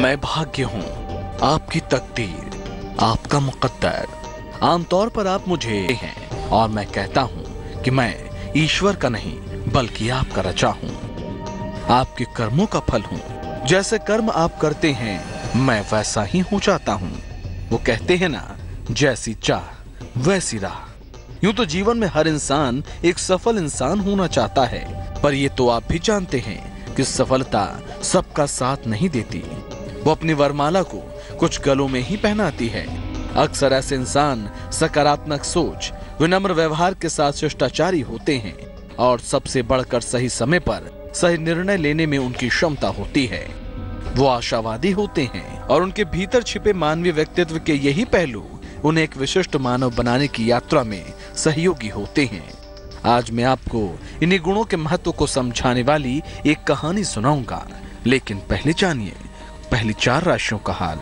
मैं भाग्य हूँ, आपकी तकदीर, आपका मुकद्दर। आमतौर पर आप मुझे हैं और मैं कहता हूँ कि मैं ईश्वर का नहीं बल्कि आपका रचा हूँ, आपके कर्मों का फल हूँ। जैसे कर्म आप करते हैं मैं वैसा ही हो जाता हूँ। वो कहते हैं ना, जैसी चाह वैसी राह। यूं तो जीवन में हर इंसान एक सफल इंसान होना चाहता है, पर ये तो आप भी जानते हैं कि सफलता सबका साथ नहीं देती। वो अपनी वरमाला को कुछ गलों में ही पहनाती है। अक्सर ऐसे इंसान सकारात्मक सोच, विनम्र व्यवहार के साथ शिष्टाचारी होते हैं और सबसे बढ़कर सही समय पर सही निर्णय लेने में उनकी क्षमता होती है। वो आशावादी होते हैं और उनके भीतर छिपे मानवीय व्यक्तित्व के यही पहलू उन्हें एक विशिष्ट मानव बनाने की यात्रा में सहयोगी होते हैं। आज मैं आपको इन्हीं गुणों के महत्व को समझाने वाली एक कहानी सुनाऊंगा, लेकिन पहले जानिए पहली 4 राशियों का हाल।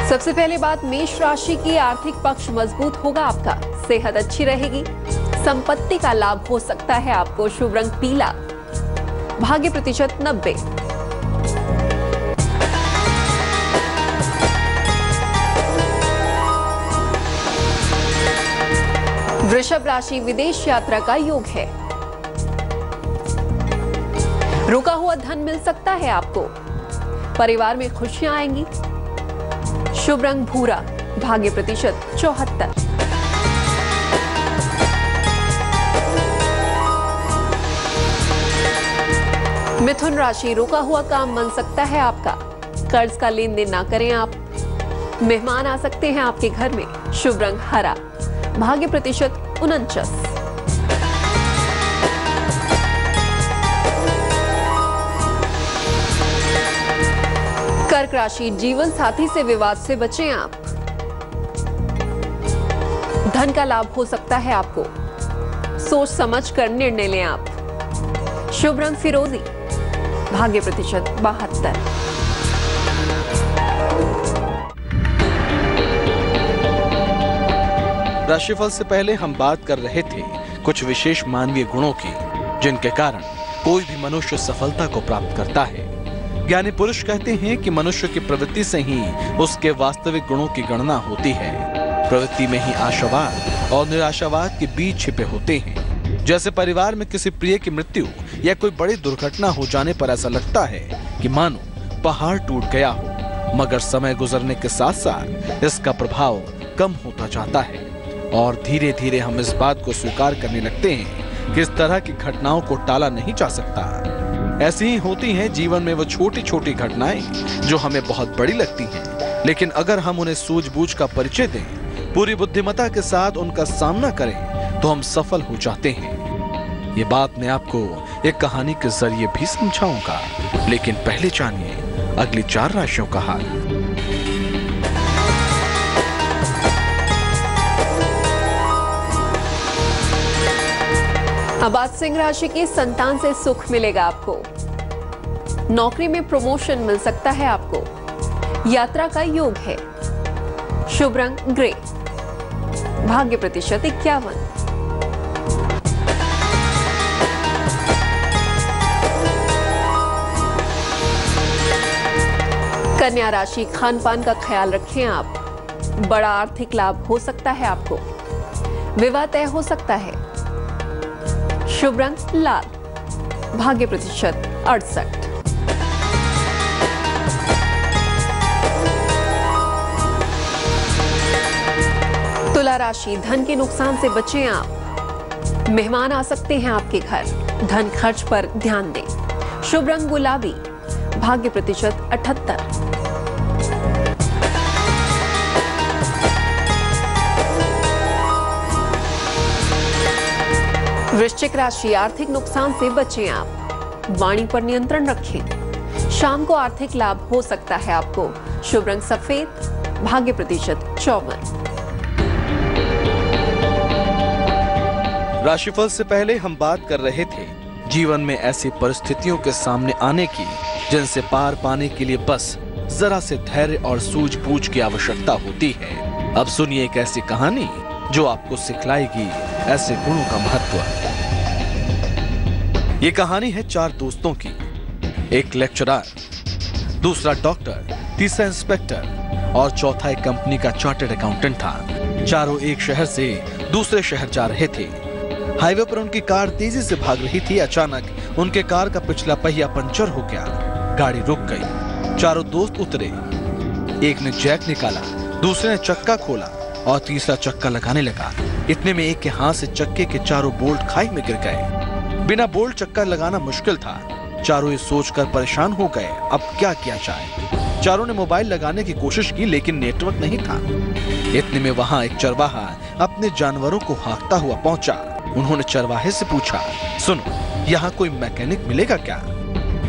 सबसे पहले बात, मेष राशि की आर्थिक पक्ष मजबूत होगा आपका, सेहत अच्छी रहेगी, संपत्ति का लाभ हो सकता है आपको। शुभ रंग पीला, भाग्य प्रतिशत 90। वृषभ राशि, विदेश यात्रा का योग है, रुका हुआ धन मिल सकता है आपको, परिवार में खुशियां आएंगी। शुभ रंग भूरा, भाग्य प्रतिशत 74। मिथुन राशि, रुका हुआ काम बन सकता है आपका, कर्ज का लेन देन ना करें आप, मेहमान आ सकते हैं आपके घर में। शुभ रंग हरा, भाग्य प्रतिशत 49। कर्क राशि, जीवन साथी से विवाद से बचें आप, धन का लाभ हो सकता है आपको, सोच समझ कर निर्णय लें आप। शुभ रंग फिरोजी, भाग्य प्रतिशत 72। राशिफल से पहले हम बात कर रहे थे कुछ विशेष मानवीय गुणों की, जिनके कारण कोई भी मनुष्य सफलता को प्राप्त करता है। ज्ञानी पुरुष कहते हैं कि मनुष्य की प्रवृत्ति से ही उसके वास्तविक गुणों की गणना होती है। प्रवृत्ति में ही आशावाद और निराशावाद के बीज छिपे होते हैं। जैसे परिवार में किसी प्रिय की मृत्यु या कोई बड़ी दुर्घटना हो जाने पर ऐसा लगता है कि मानो पहाड़ टूट गया हो, मगर समय गुजरने के साथ साथ इसका प्रभाव कम होता जाता है और धीरे धीरे हम इस बात को स्वीकार करने लगते हैं कि इस तरह की घटनाओं को टाला नहीं जा सकता। ऐसी ही होती हैं जीवन में वो छोटी छोटी घटनाएं जो हमें बहुत बड़ी लगती हैं, लेकिन अगर हम उन्हें सूझबूझ का परिचय दें, पूरी बुद्धिमत्ता के साथ उनका सामना करें, तो हम सफल हो जाते हैं। ये बात मैं आपको एक कहानी के जरिए भी समझाऊंगा, लेकिन पहले जानिए अगली 4 राशियों का हाल। अब बात सिंह राशि की, संतान से सुख मिलेगा आपको, नौकरी में प्रमोशन मिल सकता है आपको, यात्रा का योग है। शुभ रंग ग्रे, भाग्य प्रतिशत 51। कन्या राशि, खान पान का ख्याल रखें आप, बड़ा आर्थिक लाभ हो सकता है आपको, विवाह तय हो सकता है। शुभ रंग लाल, भाग्य प्रतिशत 68। तुला राशि, धन के नुकसान से बचें आप, मेहमान आ सकते हैं आपके घर, धन खर्च पर ध्यान दें। शुभ रंग गुलाबी, भाग्य प्रतिशत 78। वृश्चिक राशि, आर्थिक नुकसान से बचें आप, वाणी पर नियंत्रण रखें, शाम को आर्थिक लाभ हो सकता है आपको। शुभ रंग सफेद, भाग्य प्रतिशत 54। राशिफल से पहले हम बात कर रहे थे जीवन में ऐसी परिस्थितियों के सामने आने की जिनसे पार पाने के लिए बस जरा से धैर्य और सूझबूझ की आवश्यकता होती है। अब सुनिए एक ऐसी कहानी जो आपको सिखलाएगी ऐसे गुणों का महत्व। ये कहानी है 4 दोस्तों की। एक लेक्चरर, दूसरा डॉक्टर, तीसरा इंस्पेक्टर और चौथा एक कंपनी का चार्टर्ड अकाउंटेंट था। चारों एक शहर से दूसरे शहर जा रहे थे। हाईवे पर उनकी कार तेजी से भाग रही थी। अचानक उनके कार का पिछला पहिया पंचर हो गया। गाड़ी रुक गई। चारों दोस्त उतरे। एक ने जैक निकाला, दूसरे ने चक्का खोला और तीसरा चक्का लगाने लगा। इतने में एक के हाथ से चक्के के चारों बोल्ट खाई में गिर गए। बिना बोल्ट चक्का लगाना मुश्किल था। चारों ये सोचकर परेशान हो गए, अब क्या किया जाए। चारों ने मोबाइल लगाने की कोशिश की, लेकिन नेटवर्क नहीं था। इतने में वहां एक चरवाहा अपने जानवरों को हाँकता हुआ पहुंचा। उन्होंने चरवाहे से पूछा, सुनो, यहाँ कोई मैकेनिक मिलेगा क्या?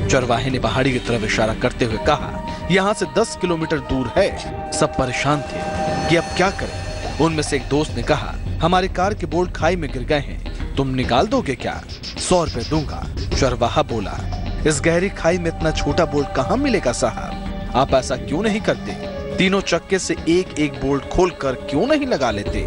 चरवाहे ने पहाड़ी की तरफ इशारा करते हुए कहा, यहाँ से 10 किलोमीटर दूर है। सब परेशान थे कि अब क्या करें। उनमें से एक दोस्त ने कहा, हमारी कार के बोल्ट खाई में गिर गए हैं, तुम निकाल दोगे क्या? 100 रुपए दूंगा। चरवाहा बोला, इस गहरी खाई में इतना छोटा बोल्ट कहाँ मिलेगा साहब? आप ऐसा क्यों नहीं करते? तीनों चक्के से एक एक बोल्ट खोलकर क्यों नहीं लगा लेते?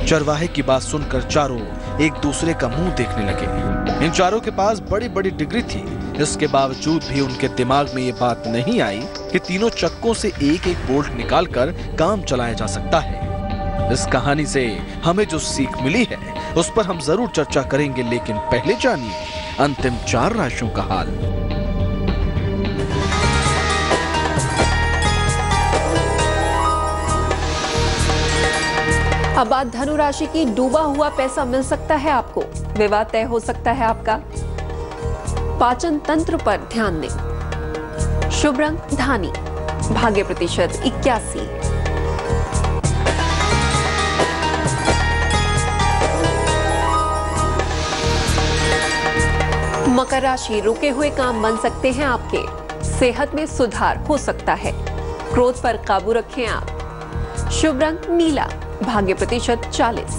चरवाहे की बात सुनकर चारों एक दूसरे का मुंह देखने लगे। इन चारों के पास बड़ी बड़ी डिग्री थी। इसके बावजूद भी उनके दिमाग में ये बात नहीं आई कि तीनों चक्कों से एक एक बोल्ट निकालकर काम चलाया जा सकता है। इस कहानी से हमें जो सीख मिली है उस पर हम जरूर चर्चा करेंगे, लेकिन पहले जानिए अंतिम 4 राशियों का हाल। अब बात धनु राशि की। डूबा हुआ पैसा मिल सकता है आपको। विवाह तय हो सकता है आपका। पाचन तंत्र पर ध्यान दें। शुभ रंग धानी। भाग्य प्रतिशत 81। मकर राशि। रुके हुए काम बन सकते हैं आपके। सेहत में सुधार हो सकता है। क्रोध पर काबू रखें आप। शुभ रंग नीला। भाग्य प्रतिशत 40।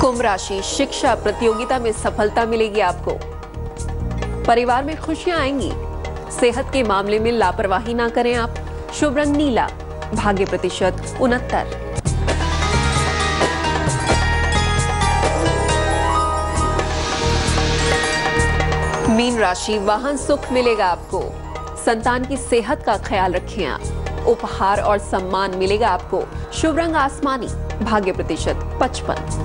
कुंभ राशि। शिक्षा प्रतियोगिता में सफलता मिलेगी आपको। परिवार में खुशियां आएंगी। सेहत के मामले में लापरवाही ना करें आप। शुभ रंग नीला। भाग्य प्रतिशत 69। मीन राशि। वाहन सुख मिलेगा आपको। संतान की सेहत का ख्याल रखें आप। उपहार और सम्मान मिलेगा आपको। शुभ रंग आसमानी। भाग्य प्रतिशत 55।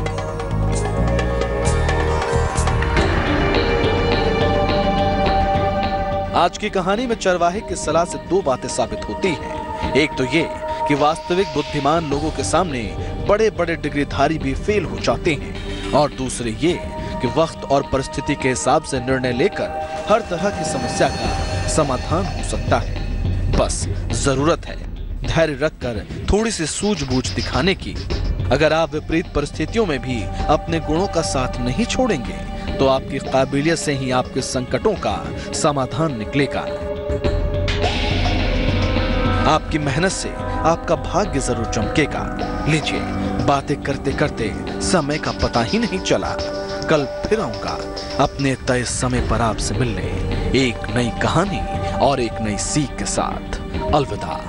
आज की कहानी में चरवाहे की सलाह से 2 बातें साबित होती हैं। एक तो ये कि वास्तविक बुद्धिमान लोगों के सामने बड़े बड़े डिग्रीधारी भी फेल हो जाते हैं, और दूसरे ये कि वक्त और परिस्थिति के हिसाब से निर्णय लेकर हर तरह की समस्या का समाधान हो सकता है। बस जरूरत है धैर्य रखकर थोड़ी सी सूझबूझ दिखाने की। अगर आप विपरीत परिस्थितियों में भी अपने गुणों का साथ नहीं छोड़ेंगे तो आपकी काबिलियत से ही आपके संकटों का समाधान निकलेगा। आपकी मेहनत से आपका भाग्य जरूर चमकेगा। लीजिए, बातें करते करते समय का पता ही नहीं चला। कल फिर आऊंगा अपने तय समय पर आपसे मिलने, एक नई कहानी और एक नई सीख के साथ। अलविदा।